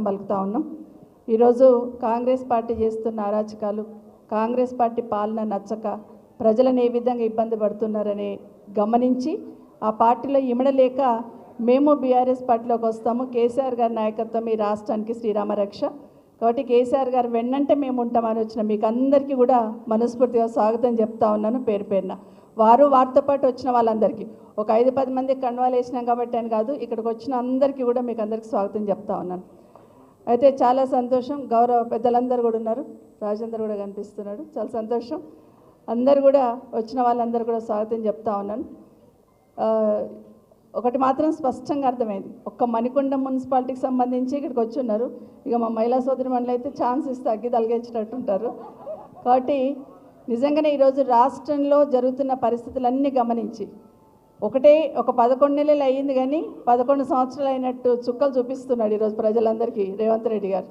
పలుకుతా ఉన్నాం. ఈరోజు కాంగ్రెస్ పార్టీ చేస్తున్న అరాచకాలు, కాంగ్రెస్ పార్టీ పాలన నచ్చక ప్రజలను ఏ విధంగా ఇబ్బంది పడుతున్నారని గమనించి ఆ పార్టీలో ఇమడలేక మేము బీఆర్ఎస్ పార్టీలోకి వస్తాము. కేసీఆర్ గారి నాయకత్వం ఈ రాష్ట్రానికి శ్రీరామ రక్ష. కాబట్టి కేసీఆర్ గారు వెన్నంటే మేము ఉంటామని వచ్చిన మీకు అందరికీ కూడా మనస్ఫూర్తిగా స్వాగతం చెప్తా ఉన్నాను పేరు పేరున. వారితో పాటు వచ్చిన వాళ్ళందరికీ ఒక 5-10 మంది కండువాలు వేసినాం కాబట్టి అని కాదు, ఇక్కడికి వచ్చిన అందరికీ కూడా మీకు అందరికీ స్వాగతం చెప్తా ఉన్నాను. అయితే చాలా సంతోషం, గౌరవ పెద్దలందరూ కూడా ఉన్నారు, రాజేందర్ కూడా కనిపిస్తున్నాడు, చాలా సంతోషం. అందరు కూడా వచ్చిన వాళ్ళందరూ కూడా స్వాగతం చెప్తా ఉన్నాను. ఒకటి మాత్రం స్పష్టంగా అర్థమైంది, ఒక్క మణికొండ మున్సిపాలిటీకి సంబంధించి ఇక్కడికి వచ్చి ఉన్నారు. ఇక మా మహిళా సోదరి మండలి అయితే ఛాన్స్ ఇస్తే అగ్గి తలగించినట్టుంటారు. కాబట్టి నిజంగానే ఈరోజు రాష్ట్రంలో జరుగుతున్న పరిస్థితులన్నీ గమనించి ఒక 11 నెలలు అయ్యింది కానీ 11 సంవత్సరాలు అయినట్టు చుక్కలు చూపిస్తున్నాడు ఈరోజు ప్రజలందరికీ రేవంత్ రెడ్డి గారు.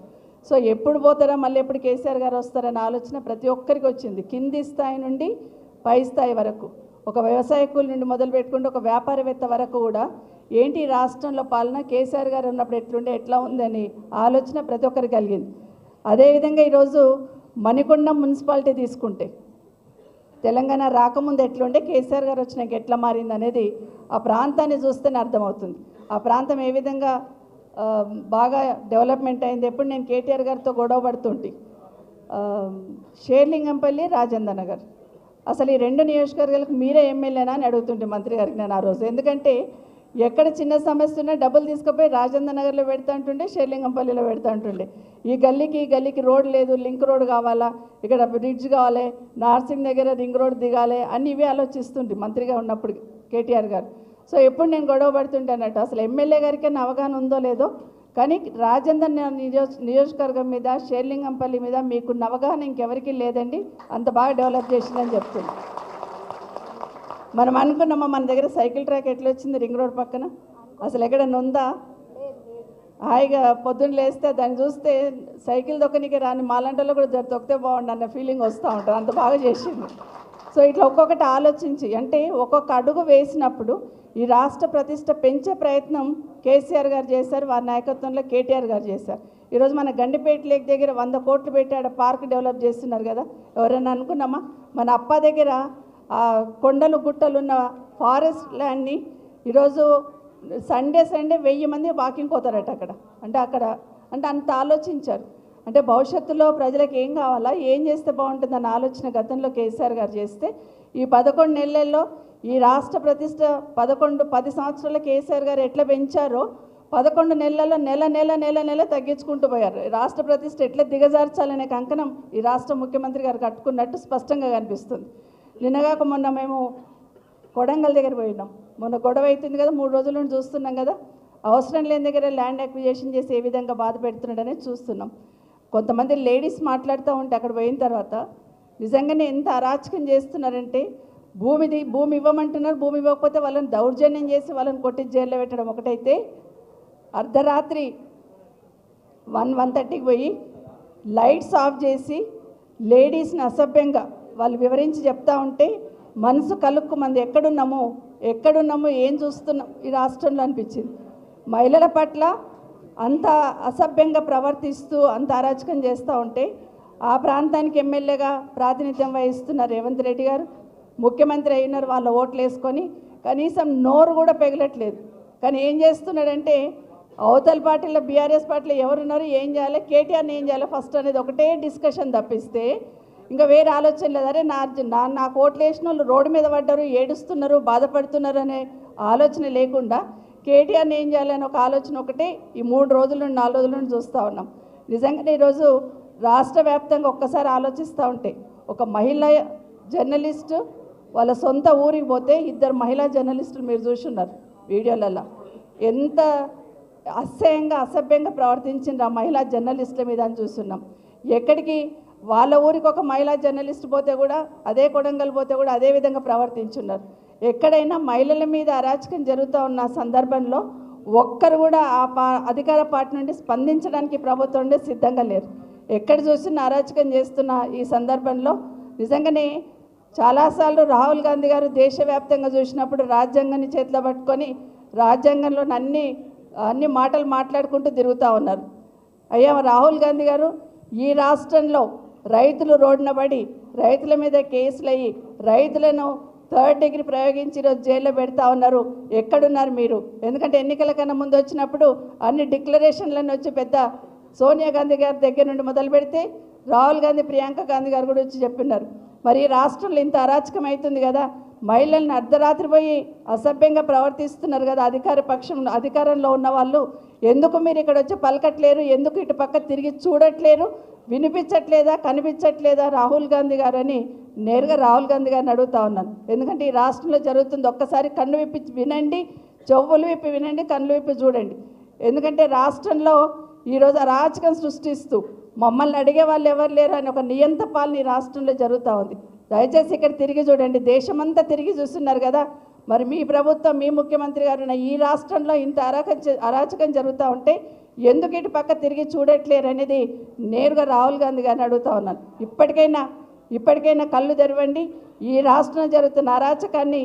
సో ఎప్పుడు పోతారా, మళ్ళీ ఎప్పుడు కేసీఆర్ గారు వస్తారన్న ఆలోచన ప్రతి ఒక్కరికి వచ్చింది. కింది స్థాయి నుండి పై స్థాయి వరకు, ఒక వ్యవసాయ కూలి నుండి మొదలు పెట్టుకుంటే ఒక వ్యాపారవేత్త వరకు కూడా ఏంటి రాష్ట్రంలో పాలన, కేసీఆర్ గారు ఉన్నప్పుడు ఎట్లుండే ఎట్లా ఉందని ఆలోచన ప్రతి ఒక్కరికి కలిగింది. అదేవిధంగా ఈరోజు మణికొండ మున్సిపాలిటీ తీసుకుంటే తెలంగాణ రాకముందు ఎట్లుండే, కేసీఆర్ గారు వచ్చినాక ఎట్లా మారింది అనేది ఆ ప్రాంతాన్ని చూస్తేనే అర్థమవుతుంది. ఆ ప్రాంతం ఏ విధంగా బాగా డెవలప్మెంట్ అయింది. ఎప్పుడు నేను కేటీఆర్ గారితో గొడవ పడుతుంటే షేర్లింగంపల్లి, రాజేంద్ర నగర్, అసలు ఈ 2 నియోజకవర్గాలకు మీరే ఎమ్మెల్యేనా అని అడుగుతుంటే మంత్రి గారికి నేను ఆ రోజు. ఎందుకంటే ఎక్కడ చిన్న సమస్య ఉన్నా డబ్బులు తీసుకుపోయి రాజేంద్ర నగర్లో పెడతా ఉంటుండే, షేర్లింగంపల్లిలో పెడతా ఉంటుండే. ఈ గల్లీకి రోడ్ లేదు, లింక్ రోడ్ కావాలా, ఇక్కడ బ్రిడ్జ్ కావాలి, నార్సింగ్ దగ్గర రింగ్ రోడ్ దిగాలి అని ఇవే ఆలోచిస్తుంటే మంత్రిగా ఉన్నప్పుడు కేటీఆర్ గారు. సో ఎప్పుడు నేను గొడవ పడుతుంటే అన్నట్టు అసలు ఎమ్మెల్యే గారికి అవగాహన ఉందో లేదో కానీ రాజేంద్ర నియోజకవర్గం మీద, షేర్లింగంపల్లి మీద మీకున్న అవగాహన ఇంకెవరికి లేదండి, అంత బాగా డెవలప్ చేసిందని చెప్తుంది. మనం అనుకున్నామా మన దగ్గర సైకిల్ ట్రాక్ ఎట్లా వచ్చింది రింగ్ రోడ్ పక్కన, అసలు ఎక్కడన్నా ఉందా? హాయిగా పొద్దున్న లేస్తే దాన్ని చూస్తే సైకిల్ దొక్కనికి రాని మాలంటలో కూడా తొక్కితే బాగుండు అన్న ఫీలింగ్ వస్తూ ఉంటుంది, అంత బాగా చేసింది. సో ఇట్లా ఒక్కొక్కటి ఆలోచించి అంటే ఒక్కొక్క అడుగు వేసినప్పుడు ఈ రాష్ట్ర ప్రతిష్ట పెంచే ప్రయత్నం కేసీఆర్ గారు చేశారు, వారి నాయకత్వంలో కేటీఆర్ గారు చేశారు. ఈరోజు మన గండిపేట లేక్ దగ్గర 100 కోట్లు పెట్టి ఆడ పార్క్ డెవలప్ చేస్తున్నారు కదా. ఎవరైనా అనుకున్నామా? మన అప్ప దగ్గర ఆ కొండలు గుట్టలు ఉన్న ఫారెస్ట్ ల్యాండ్ని ఈరోజు సండే 1000 మంది వాకింగ్ పోతారట అక్కడ. అంటే అంత ఆలోచించారు. అంటే భవిష్యత్తులో ప్రజలకు ఏం కావాలా, ఏం చేస్తే బాగుంటుందన్న ఆలోచన గతంలో కేసీఆర్ గారు చేస్తే ఈ 11 నెలల్లో ఈ రాష్ట్ర ప్రతిష్ట 10 సంవత్సరాల కేసీఆర్ గారు ఎట్లా పెంచారో 11 నెలల్లో నెల తగ్గించుకుంటూ పోయారు. రాష్ట్ర ప్రతిష్ట ఎట్లా దిగజార్చాలనే కంకణం ఈ రాష్ట్ర ముఖ్యమంత్రి గారు కట్టుకున్నట్టు స్పష్టంగా కనిపిస్తుంది. నిన్నగాక మొన్న మేము కొడంగల్ దగ్గర పోయినాం. మొన్న గొడవ అవుతుంది కదా, 3 రోజుల నుండి చూస్తున్నాం కదా. అవసరం లేని దగ్గర ల్యాండ్ అక్విజిషన్ చేసి ఏ విధంగా బాధ పెడుతున్నాడనేది చూస్తున్నాం. కొంతమంది లేడీస్ మాట్లాడుతూ ఉంటే అక్కడ పోయిన తర్వాత నిజంగానే ఎంత అరాచకం చేస్తున్నారంటే భూమి ఇవ్వమంటున్నారు, భూమి ఇవ్వకపోతే వాళ్ళని దౌర్జన్యం చేసి వాళ్ళని కొట్టి జైల్లో పెట్టడం ఒకటైతే, అర్ధరాత్రి 1-1:30కి పోయి లైట్స్ ఆఫ్ చేసి లేడీస్ని అసభ్యంగా వాళ్ళు వివరించి చెప్తా ఉంటే మనసు కలుక్కుమంది. ఎక్కడున్నాము ఏం చూస్తున్నాం ఈ రాష్ట్రంలో అనిపించింది. మహిళల పట్ల అంత అసభ్యంగా ప్రవర్తిస్తూ అంత అరాచకం చేస్తూ ఉంటే ఆ ప్రాంతానికి ఎమ్మెల్యేగా ప్రాతినిధ్యం వహిస్తున్న రేవంత్ రెడ్డి గారు ముఖ్యమంత్రి అయినారు, వాళ్ళ ఓట్లు వేసుకొని కనీసం నోరు కూడా పెగలట్లేదు. కానీ ఏం చేస్తున్నాడంటే అవతల పార్టీలో బీఆర్ఎస్ పార్టీలో ఎవరున్నారు, ఏం చేయాలి, కేటీఆర్ని ఏం చేయాలి ఫస్ట్ అనేది ఒకటే డిస్కషన్ తప్పిస్తే ఇంకా వేరే ఆలోచన లేదు. అరే నాకు ఓట్లు వేసిన వాళ్ళు రోడ్డు మీద పడ్డారు, ఏడుస్తున్నారు, బాధపడుతున్నారు అనే ఆలోచన లేకుండా కేటీఆర్ని ఏం చేయాలని ఒక ఆలోచన ఒకటే ఈ 3 రోజుల నుండి 4 రోజుల నుండి చూస్తూ ఉన్నాం. నిజంగానే ఈరోజు రాష్ట్ర వ్యాప్తంగా ఒక్కసారి ఆలోచిస్తూ ఉంటే ఒక మహిళా జర్నలిస్టు వాళ్ళ సొంత ఊరికి పోతే 2 మహిళా జర్నలిస్టులు మీరు చూస్తున్నారు వీడియోలలో ఎంత అసభ్యంగా ప్రవర్తించిండ్రు ఆ మహిళా జర్నలిస్టుల మీద అని చూస్తున్నాం. ఎక్కడికి వాళ్ళ ఊరికి ఒక మహిళా జర్నలిస్ట్ పోతే కూడా అదే కొడంగల్ పోతే కూడా అదే విధంగా ప్రవర్తించున్నారు. ఎక్కడైనా మహిళల మీద అరాచకం జరుగుతూ ఉన్న సందర్భంలో ఒక్కరు కూడా అధికార పార్టీ నుండి స్పందించడానికి ప్రభుత్వం సిద్ధంగా లేరు. ఎక్కడ చూసినా అరాచకం చేస్తున్న ఈ సందర్భంలో నిజంగానే చాలాసార్లు రాహుల్ గాంధీ గారు దేశవ్యాప్తంగా చూసినప్పుడు రాజ్యాంగాన్ని చేతిలో పట్టుకొని రాజ్యాంగంలో అన్ని మాటలు మాట్లాడుకుంటూ తిరుగుతూ ఉన్నారు. అయ్యా రాహుల్ గాంధీ గారు, ఈ రాష్ట్రంలో రైతులు రోడ్డున పడి రైతుల మీద కేసులు అయ్యి రైతులను థర్డ్ డిగ్రీ ప్రయోగించి ఈరోజు జైల్లో పెడతా ఉన్నారు. ఎక్కడున్నారు మీరు? ఎందుకంటే ఎన్నికల కన్నా ముందు వచ్చినప్పుడు అన్ని డిక్లరేషన్లను వచ్చి పెద్ద సోనియా గాంధీ గారి దగ్గర నుండి మొదలు పెడితే రాహుల్ గాంధీ, ప్రియాంక గాంధీ గారు కూడా వచ్చి చెప్పినారు. మరి ఈ రాష్ట్రంలో ఇంత అరాచకం అవుతుంది కదా, మహిళలను అర్ధరాత్రి పోయి అసభ్యంగా ప్రవర్తిస్తున్నారు కదా అధికారంలో ఉన్న వాళ్ళు, ఎందుకు మీరు ఇక్కడ వచ్చి పలకట్లేరు? ఎందుకు ఇటు పక్క తిరిగి చూడట్లేరు? వినిపించట్లేదా, కనిపించట్లేదా రాహుల్ గాంధీ గారు అని నేరుగా రాహుల్ గాంధీ గారిని అడుగుతా ఉన్నాను. ఎందుకంటే ఈ రాష్ట్రంలో జరుగుతుంది, ఒక్కసారి కన్ను విప్పి వినండి, చెవులు విప్పి వినండి, కళ్ళు విప్పి చూడండి. ఎందుకంటే రాష్ట్రంలో ఈరోజు అరాచకం సృష్టిస్తూ మమ్మల్ని అడిగే వాళ్ళు ఎవరు లేరు అని ఒక నియంత పాలన ఈ రాష్ట్రంలో జరుగుతూ ఉంది. దయచేసి ఇక్కడ తిరిగి చూడండి, దేశమంతా తిరిగి చూస్తున్నారు కదా. మరి మీ ప్రభుత్వం, మీ ముఖ్యమంత్రి గారు ఈ రాష్ట్రంలో ఇంత అరాచకం జరుగుతూ ఉంటే ఎందుకు ఇటు పక్క తిరిగి చూడట్లేరు అనేది నేరుగా రాహుల్ గాంధీ గారిని అడుగుతా ఉన్నాను. ఇప్పటికైనా కళ్ళు తెరవండి, ఈ రాష్ట్రంలో జరుగుతున్న అరాచకాన్ని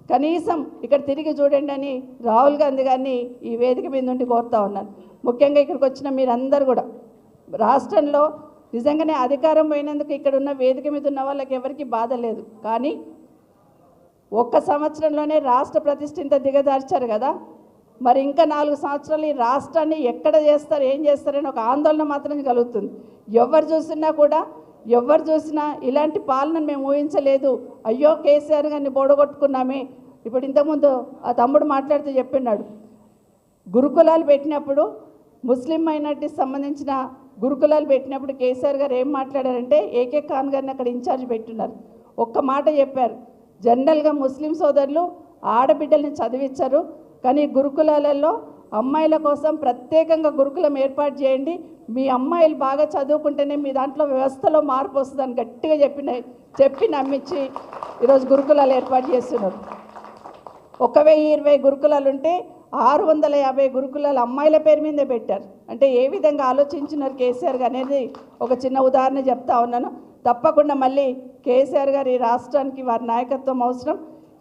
కనీసం ఇక్కడ తిరిగి చూడండి అని రాహుల్ గాంధీ గారిని ఈ వేదిక మీద నుండి కోరుతా ఉన్నాను. ముఖ్యంగా ఇక్కడికి వచ్చిన మీరందరూ కూడా రాష్ట్రంలో నిజంగానే అధికారం పోయినందుకు ఇక్కడ ఉన్న వేదిక మీద ఉన్న వాళ్ళకి ఎవరికి బాధ లేదు. కానీ ఒక్క సంవత్సరంలోనే రాష్ట్ర ప్రతిష్ఠ ఇంత దిగజార్చారు కదా, మరి ఇంకా 4 సంవత్సరాలు ఈ రాష్ట్రాన్ని ఎక్కడ చేస్తారు, ఏం చేస్తారని ఒక ఆందోళన మాత్రం కలుగుతుంది. ఎవరు చూసినా ఇలాంటి పాలనను మేము ఊహించలేదు, అయ్యో కేసీఆర్ గారిని బోడగొట్టుకున్నామే. ఇప్పుడు ఇంతకుముందు ఆ తమ్ముడు మాట్లాడుతూ చెప్పినాడు, గురుకులాలు పెట్టినప్పుడు ముస్లిం మైనార్టీకి సంబంధించిన గురుకులాలు పెట్టినప్పుడు కేసీఆర్ గారు ఏం మాట్లాడారంటే ఏకే ఖాన్ గారిని అక్కడ ఇన్ఛార్జ్ పెట్టున్నారు. ఒక్క మాట చెప్పారు, జనరల్గా ముస్లిం సోదరులు ఆడబిడ్డల్ని చదివించరు, కానీ గురుకులాలలో అమ్మాయిల కోసం ప్రత్యేకంగా గురుకులం ఏర్పాటు చేయండి, మీ అమ్మాయిలు బాగా చదువుకుంటేనే మీ దాంట్లో వ్యవస్థలో మార్పు వస్తుందని గట్టిగా చెప్పి నమ్మించి ఈరోజు గురుకులాలు ఏర్పాటు చేస్తున్నారు. 1020 గురుకులాలు ఉంటే 650 గురుకులాలు అమ్మాయిల పేరు మీదే పెట్టారు. అంటే ఏ విధంగా ఆలోచించినారు కేసీఆర్ గారు అనేది ఒక చిన్న ఉదాహరణ చెప్తా ఉన్నాను. తప్పకుండా మళ్ళీ కేసీఆర్ గారు ఈ రాష్ట్రానికి వారి నాయకత్వం అవసరం.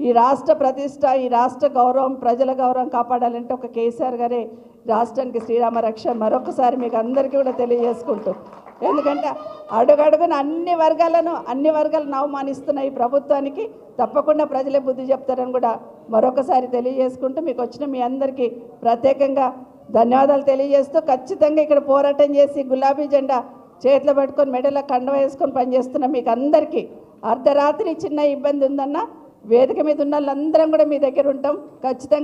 ఈ రాష్ట్ర ప్రతిష్ట, ఈ రాష్ట్ర గౌరవం, ప్రజల గౌరవం కాపాడాలంటే ఒక కేసీఆర్ గారే రాష్ట్రానికి శ్రీరామ రక్ష. మరొకసారి మీకు అందరికీ కూడా తెలియజేసుకుంటూ, ఎందుకంటే అడుగడుగున అన్ని వర్గాలను అవమానిస్తున్న ఈ ప్రభుత్వానికి తప్పకుండా ప్రజలే బుద్ధి చెప్తారని కూడా మరొకసారి తెలియజేసుకుంటూ, మీకు వచ్చిన మీ అందరికీ ప్రత్యేకంగా ధన్యవాదాలు తెలియజేస్తూ, ఖచ్చితంగా ఇక్కడ పోరాటం చేసి గులాబీ జెండా చేతిలో పట్టుకొని మెడలో కండవ వేసుకొని పనిచేస్తున్న మీకు అందరికీ అర్ధరాత్రి చిన్న ఇబ్బంది ఉందన్న వేదిక మీద ఉన్న వాళ్ళందరం కూడా మీ దగ్గర ఉంటాం ఖచ్చితంగా.